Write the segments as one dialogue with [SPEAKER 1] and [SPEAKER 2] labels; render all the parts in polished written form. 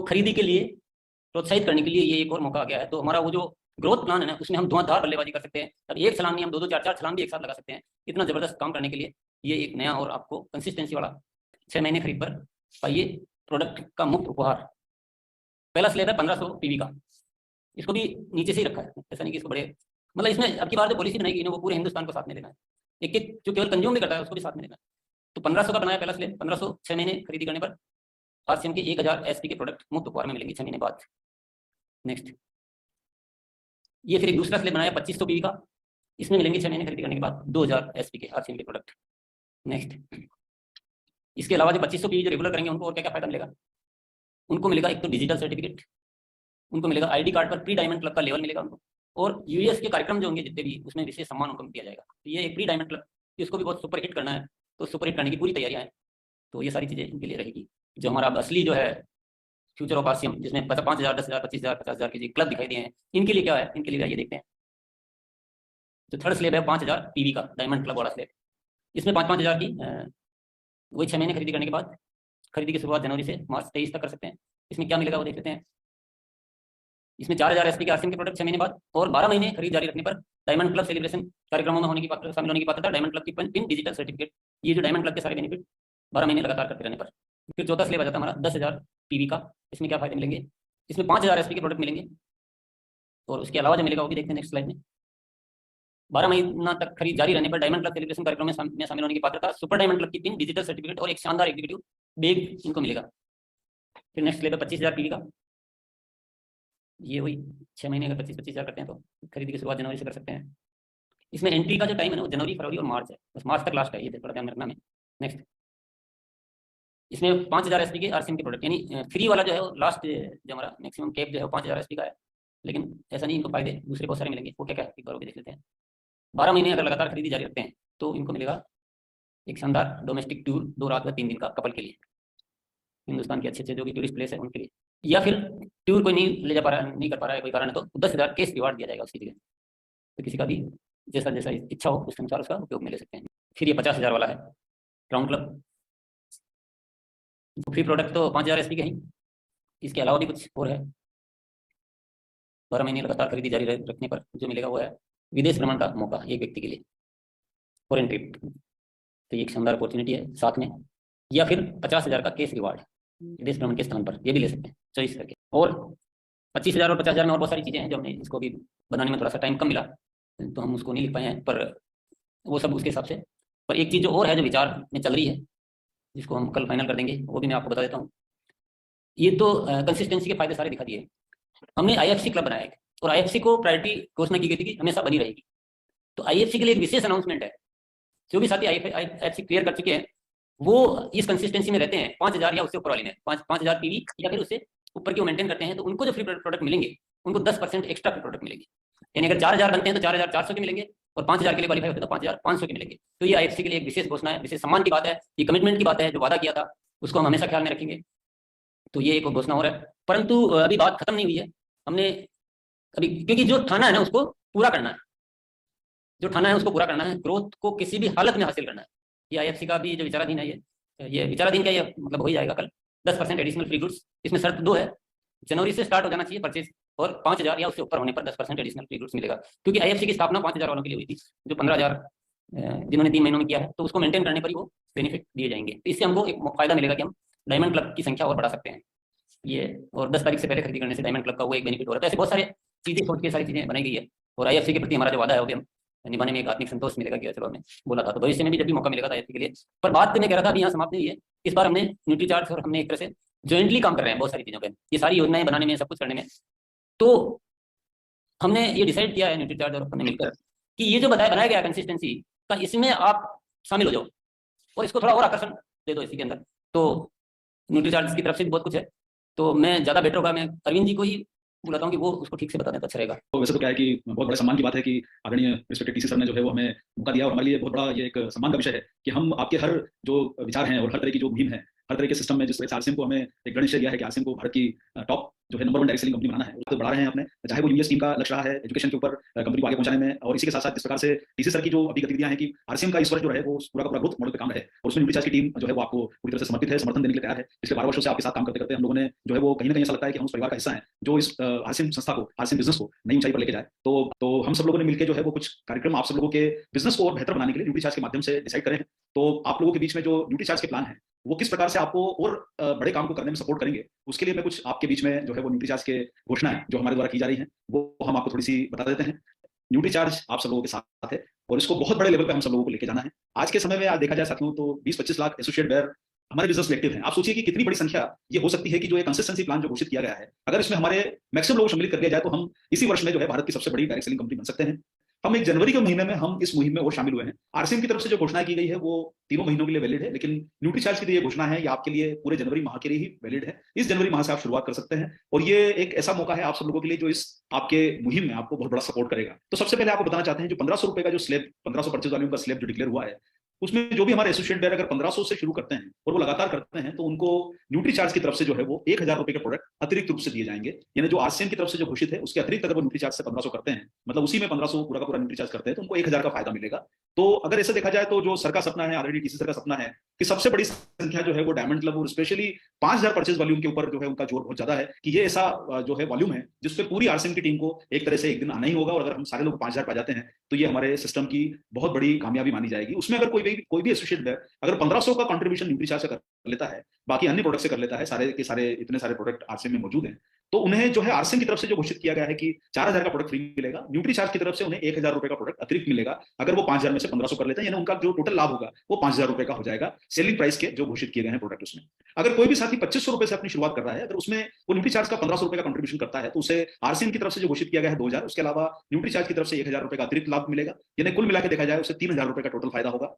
[SPEAKER 1] खरीदी के लिए प्रोत्साहित करने के लिए ये एक और मौका आ गया है। तो हमारा वो जो ग्रोथ प्लान है ना, उसमें हम धुआंधार बल्लेबाजी कर सकते हैं। अब एक छलांग नहीं, हम 2-2 4-4 छलांग भी एक साथ लगा सकते हैं। इतना जबरदस्त काम करने के लिए ये एक नया और आपको कंसिस्टेंसी वाला 6 महीने खरीद पर पाइए प्रोडक्ट का मुफ्त उपहार। पहला स्लैब है 1500 पीवी का, इसको भी नीचे से ही रखा है, ऐसा नहीं कि इसको बड़े, मतलब इसमें अब की बार जो पॉलिसी बनाई गई वो पूरे हिंदुस्तान को साथ में लेना है। एक एक जो केवल कंज्यूम भी करता है उसको भी साथ में लेना है। तो 1500 का बनाया पहला स्लैब, 1500 6 महीने खरीदी करने पर आरसीएम के 1000 एसपी के प्रोडक्ट मुफ्त उपहार में मिलेंगे 6 महीने बाद। नेक्स्ट, ये फिर एक दूसरा स्लैब बनाया 2500 पीवी का, इसमें मिलेंगे 6 महीने खरीदी करने के बाद 2000 एसपी के आरसीएम के प्रोडक्ट। नेक्स्ट, इसके अलावा जो 2500 पीवी जो रेगुलर करेंगे उनको और क्या क्या फायदा मिलेगा? उनको मिलेगा एक तो डिजिटल सर्टिफिकेट, उनको मिलेगा आईडी कार्ड पर प्री डायमंड क्लब का लेवल मिलेगा उनको, और यूएस के कार्यक्रम जो होंगे जितने भी उसमें विशेष सम्मान उनको दिया जाएगा। तो ये एक प्री डायमंड क्लब, इसको भी बहुत सुपर हिट करना है, तो सुपर हिट करने की पूरी तैयारियां हैं। तो ये सारी चीजें इनके लिए रहेगी। जो हमारा असली जो है फ्यूचर ऑफ आरसीएम, जिसमें 5000, 10,000, 25,000, 50,000 के क्लब दिखाई दिए हैं, इनके लिए क्या है? इनके लिए ये देखते हैं। जो थर्ड स्लैब है 5000 पीवी का डायमंड क्लब वाला स्लैब, इसमें 5-5 हजार की वही 6 महीने खरीदी करने के बाद, खरीदी की शुरुआत जनवरी से मार्च 23 तक कर सकते हैं। इसमें क्या मिलेगा वो देख लेते हैं। इसमें 4000 एसपी के आरसीएम के प्रोडक्ट 6 महीने बाद, और 12 महीने खरीद जारी रखने पर डायमंड क्लब सेलिब्रेशन कार्यक्रमों में शामिल होने की पात्रता, डायमंड क्लब की पिन, डिजिटल सर्टिफिकेट। ये जो डायमंड क्लब के सारे बेनिफिट 12 महीने लगातार करते रहने पर। फिर चौथा स्लैब आ जाता है हमारा 10,000 पीवी का। इसमें क्या फायदे मिलेंगे? इसमें 5000 एसपी के प्रोडक्ट मिलेंगे, और उसके अलावा जो मिलेगा वो भी देखते हैं नेक्स्ट स्लाइड में। 12 महीना तक खरीद जारी रहने पर डायमंड क्लब सेलिब्रेशन कार्यक्रम में शामिल होने की पात्रता, सुपर डायमंड क्लब की पिन, डिजिटल सर्टिफिकेट और एक शानदार एग्जीक्यूटिव बैग इनको मिलेगा। फिर नेक्स्ट स्लैब है 25,000 पीवी का। ये वही 6 महीने का 25,000 करते हैं तो खरीदी की शुरुआत जनवरी से कर सकते हैं। इसमें एंट्री का जो टाइम है ना वो जनवरी, फरवरी और मार्च है, बस मार्च तक लास्ट है, ये थोड़ा ध्यान रखना है। नेक्स्ट, इसमें 5000 एसपी के आरसीएम के प्रोडक्ट, यानी फ्री वाला जो है वो लास्ट, जो हमारा मैक्सिमम कैप जो है वो 5000 एसपी का है। लेकिन ऐसा नहीं, इनको फायदे दूसरे बहुत सारे मिलेंगे। वो क्या क्या एक बार देख लेते हैं। 12 महीने अगर लगातार खरीदी जारी रखते हैं तो इनको मिलेगा एक शानदार डोमेस्टिक टूर 2 रात व 3 दिन का कपल के लिए, हिंदुस्तान के अच्छे अच्छे जो भी टूरिस्ट प्लेस है उनके लिए। या फिर टूर कोई नहीं ले जा पा रहा है, नहीं कर पा रहा है कोई कारण है, तो 10,000 कैश रिवार्ड दिया जाएगा उसकी जगह। तो किसी का भी जैसा जैसा इच्छा हो उस अनुसार उसका उपयोग में ले सकते हैं। फिर ये 50,000 वाला है राउंड क्लब, फ्री प्रोडक्ट तो 5000 एसपी के ही, इसके अलावा भी कुछ और है। 12 महीने लगातार खरीदी जारी रखने पर जो मिलेगा वो है विदेश भ्रमण का मौका एक व्यक्ति के लिए, फॉरेन ट्रिप। तो ये एक शानदार अपॉर्चुनिटी है साथ में। या फिर 50,000 का केस रिवार्ड विदेश भ्रमण के स्थान पर, ये भी ले सकते हैं चॉइस करके। और 25,000 और 50,000 में और बहुत सारी चीजें हैं जो हमने इसको भी बनाने में थोड़ा सा टाइम कम मिला तो हम उसको नहीं लिख पाए हैं, पर वो सब उसके हिसाब से। पर एक चीज जो और है जो विचार में चल रही है, जिसको हम कल फाइनल कर देंगे, वो भी मैं आपको बता देता हूँ। ये तो कंसिस्टेंसी के फायदे सारे दिखा दिए। हमने आईएफसी क्लब बनाया है, और आईएफसी को प्रायोरिटी घोषणा की गई थी कि हमेशा बनी रहेगी। तो आईएफसी के लिए एक विशेष अनाउंसमेंट है। जो भी साथी आईएफसी क्लियर कर चुके हैं वो इस कंसिस्टेंसी में रहते हैं 5,000 या उससे ऊपर वाले में, 5,000 पीवी या फिर उससे ऊपर की वो मेंटेन करते हैं, तो उनको जो फ्री प्रोडक्ट मिलेंगे उनको 10% एक्स्ट्रा फ्री प्रोडक्ट मिलेंगे। यानी अगर 4,000 बनते हैं तो 4,400 के मिलेंगे, और 5,000 के लिए क्वालीफाई होते हैं तो 5,500 के मिलेंगे। तो ये आईएफसी के लिए एक विशेष घोषणा है, विशेष सम्मान की बात है, ये कमिटमेंट की बात है। जो वादा किया था उसको हम हमेशा ख्याल में रखेंगे। तो ये एक घोषणा और है, परंतु अभी बात खत्म नहीं हुई है। हमने अभी, क्योंकि जो ठाना है ना उसको पूरा करना है, जो ठाना है उसको पूरा करना है, ग्रोथ को किसी भी हालत में हासिल करना है। ये आईएफसी का भी जो विचाराधीन है, ये विचाराधीन क्या, ये मतलब हो ही जाएगा कल। 10% एडिशनल फ्री गुड्स, इसमें शर्त 2 है, जनवरी से स्टार्ट हो जाना चाहिए परचेज, और 5,000 या उससे ऊपर होने पर 10% एडिशनल फ्री गुड्स मिलेगा। क्योंकि आईएफसी की स्थापना 5,000 वालों के लिए हुई थी, जो 15,000 जिन्होंने 3 महीनों में किया है, तो उसको मेंटेन करने पर ही वो बेनिफिट दिए जाएंगे। तो इससे हमको एक फायदा मिलेगा कि हम डायमंड क्लब की संख्या और बढ़ा सकते हैं। ये और 10 तारीख से पहले खरीदी करने से डायमंड क्लब का वो एक बेनिफिट हो रहा है। तो ऐसे बहुत सारे चीजें सोच के सारी चीजें बनाई गई है, और आईएफसी के प्रति हमारा जो वादा है वो भी हम निभाने में एक आत्मिक संतोष मिलेगा कि चलो हमने बोला था। तो भविष्य में भी जब भी मौका मिलेगा था आईएफसी के लिए। पर बात मैं कह रहा था अभी यहाँ समाप्त नहीं हुई है। इस बार हमने न्यूट्रीचार्ज और हमने एक तरह से ज्वाइंटली काम कर रहे हैं बहुत सारी चीजों पर, ये सारी योजनाएं बनाने में, सब कुछ करने में। तो हमने ये डिसाइड किया है न्यूट्रीचार्ज और हमने मिलकर कि ये जो बनाया गया कंसिस्टेंसी का, इसमें आप शामिल हो जाओ और इसको थोड़ा और आकर्षण दे दो इसी के अंदर। तो न्यूट्रीचार्ज की तरफ से भी बहुत कुछ है, तो मैं ज़्यादा बेटर होगा मैं अरविंद जी को ही बुलाता हूँ कि वो उसको ठीक से बता दें तो अच्छा रहेगा।
[SPEAKER 2] तो वैसे तो क्या है कि बहुत बड़े सम्मान की बात है कि आदरणीय रिस्पेक्टेड टीसी सर ने जो है वो हमें मौका दिया, और हमारे लिए बहुत बड़ा ये एक सम्मान का विषय है कि हम आपके हर जो विचार हैं और हर तरह की जो मुहिम है हर तरह के सिस्टम में जिस तरह से आरसीएम को हमें एक गणित दिया है कि आरसीएम को भारत की टॉप जो है नंबर 1 डायरेक्ट सेलिंग कंपनी बनाना है, उसको बढ़ा रहे हैं अपने, चाहे वो यूएस टीम का लक्ष्य रहा है एजुकेशन के ऊपर कंपनी को आगे पहुंचाने में, और इसी के साथ साथ जिस प्रकार से टीसी सर की जो अभी गतिविधियां हैं कि आरसीएम का इस वर्ष जो है वो पूरा का पूरा ग्रोथ मॉडल पे काम है, और उसमें न्यूट्रीचार्ज की टीम जो है वो आपको पूरी तरह से समर्पित है, समर्थन देने के लिए तैयार है। पिछले 12 वर्षों से आपके साथ काम करते करते हम लोगों ने जो है वो कहीं ना कहीं ऐसा लगता है कि हम उस परिवार का हिस्सा हैं जो इस आरसीएम संस्था को, आरसीएम बिजनेस को नई ऊंचाई पर लेके जाए। तो हम सब लोगों ने मिलकर जो है वो कुछ कार्यक्रम आप सब लोगों के बिजनेस को और बेहतर बनाने के लिए न्यूट्रीचार्ज के माध्यम से डिसाइड करें। तो आप लोगों के बीच में जो न्यूट्रीचार्ज के प्लान है वो किस प्रकार से आपको और बड़े काम को करने में सपोर्ट करेंगे, उसके लिए मैं कुछ आपके बीच में जो है वो न्यूट्रीचार्ज के घोषणाएं जो हमारे द्वारा की जा रही हैं वो हम आपको थोड़ी सी बता देते हैं। न्यूट्रीचार्ज आप सब लोगों के साथ है और इसको बहुत बड़े लेवल पे हम सब लोगों को लेके जाना है। आज के समय में आज देखा जाए साथियों तो 20-25 लाख एसोसिएट बेयर हमारे बिजनेस में एक्टिव हैं। आप सोचिए कि कितनी बड़ी संख्या ये हो सकती है कि जो एक कंसिस्टेंसी प्लान जो घोषित किया गया है, अगर इसमें हमारे मैक्सिमम लोग सम्मिलित कर दिया जाए तो हम इसी वर्ष में जो है भारत की सबसे बड़ी डायरेक्ट सेलिंग कंपनी बन सकते हैं। हम एक जनवरी के महीने में हम इस मुहिम में और शामिल हुए हैं। आरसीएम की तरफ से जो घोषणा की गई है वो 3 महीनों के लिए वैलिड है, लेकिन न्यूट्रीचार्ज की जो ये घोषणा है ये आपके लिए पूरे जनवरी माह के लिए ही वैलिड है। इस जनवरी माह से आप शुरुआत कर सकते हैं और ये एक ऐसा मौका है आप सब लोगों के लिए जो इस आपके मुहिम में आपको बहुत बड़ा सपोर्ट करेगा। तो सबसे पहले आपको बताना चाहते हैं जो 1500 रुपए का जो स्लैब, 1500 परचेज वॉल्यूम का स्लैब जो डिक्लेयर हुआ है, उसमें जो भी हमारे एसोसिएट बेयर अगर 1500 से शुरू करते हैं और वो लगातार करते हैं तो उनको न्यूट्रीचार्ज की तरफ से जो है वो 1000 रुपए के प्रोडक्ट अतिरिक्त रूप से दिए जाएंगे। यानी जो आरसीएम की तरफ से जो घोषित है उसके अतिरिक्त अगर वो न्यूट्रीचार्ज से 1500 करते हैं, मतलब उसी में 1500 पूरा का पूरा न्यूट्रीचार्ज करते हैं तो उनको 1000 का फायदा मिलेगा। तो अगर ऐसे देखा जाए तो जो सर का सपना है, ऑलरेडी टीसी सर का सपना है कि सबसे बड़ी संख्या जो है वो डायमंड क्लब और स्पेशली 5000 परचेज वॉल्यूम के ऊपर जो है उनका जोर बहुत ज्यादा है कि ये ऐसा जो है वॉल्यूम है जिसपे पूरी आरसीएम की टीम को एक तरह से एक दिन आना ही होगा, और अगर हम सारे लोग 5000 पा जाते हैं तो ये हमारे सिस्टम की बहुत बड़ी कामयाबी मानी जाएगी। उसमें अगर कोई भी एसोसिएट अगर 1500 का कंट्रीब्यूशन न्यूट्रीचार्ज से कर लेता है, बाकी अन्य प्रोडक्ट से कर लेता है, सारे के सारे इतने सारे प्रोडक्ट आरसीएम में मौजूद हैं, तो उन्हें जो है आरसीएम की तरफ से जो घोषित किया गया है कि 4000 का प्रोडक्ट फ्री मिलेगा, न्यूट्रीचार्ज की तरफ से उन्हें 1000 रुपए का प्रोडक्ट अतिरिक्त मिलेगा अगर वो 5000 में से 1500 कर लेते हैं, यानी उनका जो टोटल लाभ होगा वो 5000 रुपए का हो जाएगा सेलिंग प्राइस के जो घोषित किए गए हैं प्रोडक्ट उसमें। अगर कोई भी साथी 2500 रुपए से अपनी शुरुआत कर रहा है, अगर उसमें वो न्यूट्रीचार्ज का 1500 रुपए का कंट्रीब्यूशन करता है तो उसे आरसीएम की तरफ से जो घोषित किया गया है 2000, उसके अलावा न्यूट्रीचार्ज की तरफ से 1000 रुपए का अतिरिक्त लाभ मिलेगा, यानी कुल मिलाकर देखा जाए उसे 3000 रुपए का टोटल फायदा होगा।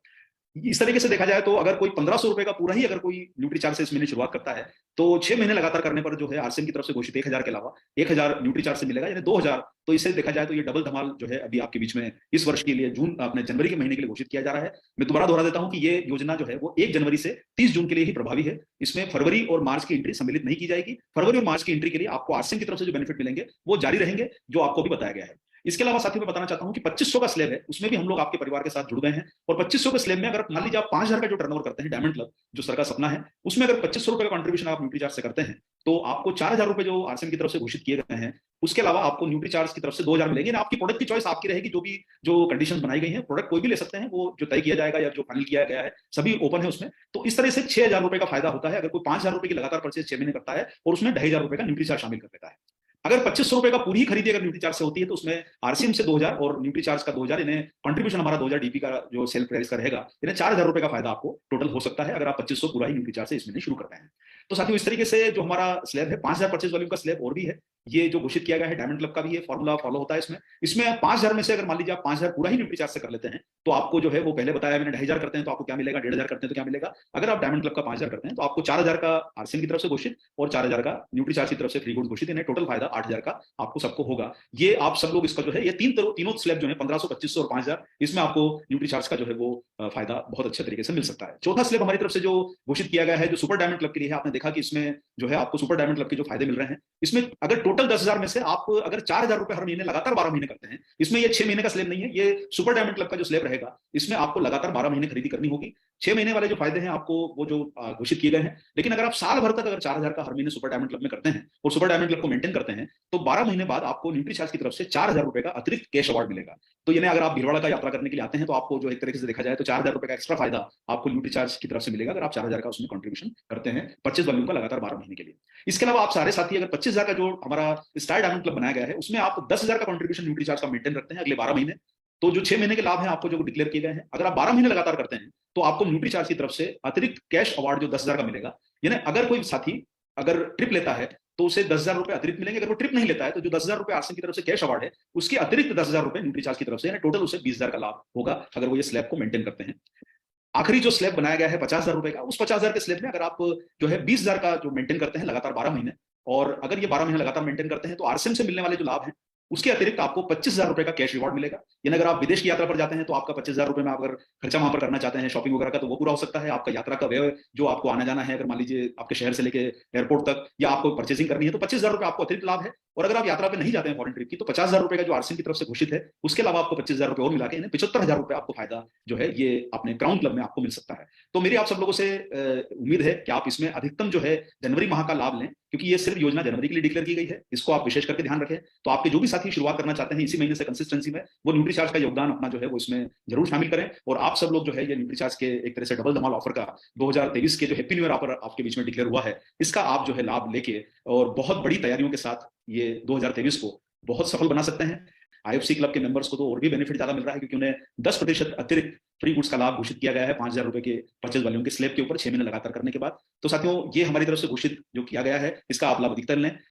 [SPEAKER 2] इस तरीके से देखा जाए तो अगर कोई 1500 रुपए का पूरा ही अगर कोई न्यूट्रीचार्ज से इस महीने शुरुआत करता है तो 6 महीने लगातार करने पर जो है आरसीएम की तरफ से घोषित 1000 के अलावा 1000 न्यूट्रीचार्ज से मिलेगा, यानी 2000। तो इसे देखा जाए तो ये डबल धमाल जो है अभी आपके बीच में इस वर्ष के लिए अपने जनवरी के महीने के लिए घोषित किया जा रहा है। मैं दोबारा दोहरा देता हूं कि ये योजना जो है वो 1 जनवरी से 30 जून के लिए ही प्रभावी है। इसमें फरवरी और मार्च की एंट्री सम्मिलित नहीं की जाएगी। फरवरी और मार्च की एंट्री के लिए आपको आरसीएम की तरफ से जो बेनिफिट मिलेंगे वो जारी रहेंगे जो आपको भी बताया गया है। इसके अलावा साथियों मैं बताना चाहता हूं कि 2500 का स्लैब है, उसमें भी हम लोग आपके परिवार के साथ जुड़ गए हैं, और 2500 के स्लैब में अगर मान लीजिए आप 5000 का जो टर्नओवर करते हैं डायमंड क्लब जो सर का सपना है, उसमें अगर 2500 रुपए का कंट्रीब्यूशन आप न्यूट्रीचार्ज से करते हैं तो आपको 4000 रुपए जो आरसीएम की तरफ से घोषित किए गए हैं उसके अलावा आपको न्यूट्रीचार्ज की तरफ से 2000 मिलेंगे। आपकी प्रोडक्ट की चॉइस आपकी रहेगी, जो कंडीशंस बनाई गई हैं प्रोडक्ट कोई भी ले सकते हैं, वो जो तय किया जाएगा या जो फाइनल किया गया है सभी ओपन है उसमें। तो इस तरह से 6000 रुपए का फायदा होता है अगर कोई 5000 रुपए की लगातार परचेज 6 महीने करता है और उसमें 2500 रुपए का न्यूट्रीचार्ज शामिल कर देता है। अगर 2500 रुपए का पूरी खरीदी अगर न्यूट्रीचार्ज से होती है तो उसमें आरसीएम से 2000 और न्यूट्रीचार्ज का 2000, इन्हें कंट्रीब्यूशन हमारा 2000 डीपी का जो सेल प्राइस का रहेगा, इन्हें 4000 रुपए का फायदा आपको टोटल हो सकता है अगर आप 2500 पूरा ही न्यूट्रीचार्ज से इस महीने शुरू करते हैं। तो साथियों इस तरीके से जो हमारा स्लैब है 5000 परचेज वॉल्यूम का स्लैब और भी है, ये जो घोषित किया गया है डायमंड क्लब का भी ये फॉर्मूला फॉलो होता है इसमें 5000 में से अगर मान लीजिए आप 5000 पूरा ही न्यूट्रीचार्ज से कर लेते हैं तो आपको जो है वो पहले बताया मैंने 2500 करते हैं तो आपको क्या मिलेगा, 1500 करते हैं तो क्या मिलेगा। अगर आप डायमंड क्लब का 5000 करते हैं तो आपको 4000 का आरसीएम की तरफ से घोषित और 4000 का न्यूट्रीचार्ज की तरफ से फ्री गुड घोषित, इन्हें टोटल फायदा 8000 का आपको सबको होगा। ये आप सब लोग इसका जो है ये तीनों स्लैब जो है 1500, 2500 और 5000, इसमें आपको न्यूट्रीचार्ज का जो है वो फायदा बहुत अच्छे तरीके से मिल सकता है। चौथा स्लैब हमारी तरफ से जो घोषित किया गया है जो सुपर डायमंड क्लब के लिए है, आपने देखा कि इसमें जो है आपको सुपर डायमंड क्लब के जो फायदे मिल रहे हैं, इसमें अगर टोटल 10,000 में से आप अगर 4,000 रुपए हर महीने लगातार 12 महीने करते हैं, इसमें ये 6 महीने का स्लैब नहीं है, ये सुपर डायमंड क्लब का जो स्लैब रहेगा इसमें आपको लगातार 12 महीने खरीदी करनी होगी। 6 महीने वाले जो फायदे हैं आपको वो जो घोषित किए गए हैं, लेकिन अगर आप साल भर तक अगर 4,000 का हर महीने सुपर डायमंड क्लब में करते हैं और सुपर डायमंड क्लब को मेंटेन करते हैं तो 12 महीने बाद आपको न्यूट्रीचार्ज की तरफ से 4,000 रुपए का अतिरिक्त कैश अवार्ड मिलेगा। तो यानी अगर आप भीलवाड़ा का यात्रा करने के लिए आते हैं तो आपको जो एक तरीके से देखा जाए तो 4,000 रुपए का एक्स्ट्रा फायदा आपको न्यूट्रीचार्ज की तरफ से मिलेगा अगर आप 4,000 का उसमें कंट्रीब्यूशन करते हैं परचेज वॉल्यूम का लगातार 12 महीने के लिए। इसके अलावा आप सारे साथी अगर 25,000 का जो हमारा स्टार डायमंड क्लब बनाया गया है उसमें आप 10,000 का कंट्रीब्यूशन न्यूट्रीचार्ज का मेंटेन रखते हैं अगले 12 महीने, तो जो 6 महीने के लाभ हैं आपको जो डिक्लेयर किए गए हैं, अगर आप 12 महीने लगातार करते हैं तो आपको न्यूट्रीचार्ज की तरफ से अतिरिक्त कैश अवार्ड जो 10,000 का मिलेगा। यानी अगर कोई साथी अगर ट्रिप लेता है तो उसे 10,000 रुपए अतिरिक्त मिलेंगे, अगर वो ट्रिप नहीं लेता है तो जो 10,000 रुपए आरसीएम की तरफ से कैश अवार्ड है उसके अतिरिक्त 10,000 रुपए न्यूट्रीचार्ज की तरफ से, यानी टोटल उसे 20,000 का लाभ होगा अगर वो ये स्लैब को मेंटेन करते हैं। आखिरी जो स्लैब बनाया गया है 50,000 रुपए का, उस 50,000 के स्लैब में अगर आप जो है 20,000 का जो मेंटेन करते हैं लगातार 12 महीने, और अगर ये 12 महीने लगातार मेंटेन करते हैं तो आरसीएम से मिलने वाले जो लाभ हैं उसके अतिरिक्त आपको 25,000 रुपए का कैश रिवॉर्ड मिलेगा। यानी अगर आप विदेश की यात्रा पर जाते हैं तो आपका 25,000 रुपए में आप अगर खर्चा वहां पर करना चाहते हैं शॉपिंग वगैरह का, तो वो पूरा हो सकता है। आपका यात्रा का व्यय जो आपको आना जाना है, अगर मान लीजिए आपके शहर से लेके एयरपोर्ट तक, या आपको परचेसिंग करनी है, तो 25,000 रुपए आपको अतिरिक्त लाभ है। और अगर आप यात्रा पे नहीं जाते हैं फॉरेन ट्रिप की, तो 50,000 रुपए का जो आरसीएम की तरफ से घोषित है, उसके अलावा आपको 25,000 रुपए और मिला के 75,000 रुपए आपको फायदा जो है ये अपने क्राउन क्लब में आपको मिल सकता है। तो मेरी आप सब लोगों से उम्मीद है कि आप इसमें अधिकतम जो है जनवरी माह का लाभ लें, क्योंकि ये सिर्फ योजना जनवरी के लिए डिक्लेयर की गई है। इसको आप विशेष करके ध्यान रखें। तो आपके जो भी साथी शुरुआत करना चाहते हैं इसी महीने से कंसिस्टेंसी में, वो न्यूट्रीचार्ज का योगदान अपना जो है वो इसमें जरूर शामिल करें। और आप सब लोग जो है ये न्यूट्रीचार्ज के एक तरह से डबल धमाल ऑफर का 2023 के जो हैप्पी न्यू ईयर ऑफर आपके बीच में डिक्लेयर हुआ है, इसका आप जो है लाभ लेके और बहुत बड़ी तैयारियों के साथ ये 2023 को बहुत सफल बना सकते हैं। आईएफसी क्लब के मेंबर्स को तो और भी बेनिफिट ज्यादा मिल रहा है, क्योंकि उन्हें 10% अतिरिक्त फ्री गुड्स का लाभ घोषित किया गया है 5,000 रुपए के परचेज वॉल्यूम के स्लैब के ऊपर 6 महीने लगातार करने के बाद। तो साथियों, ये हमारी तरफ से घोषित जो किया गया है, इसका आप लाभ अधिकतर लें।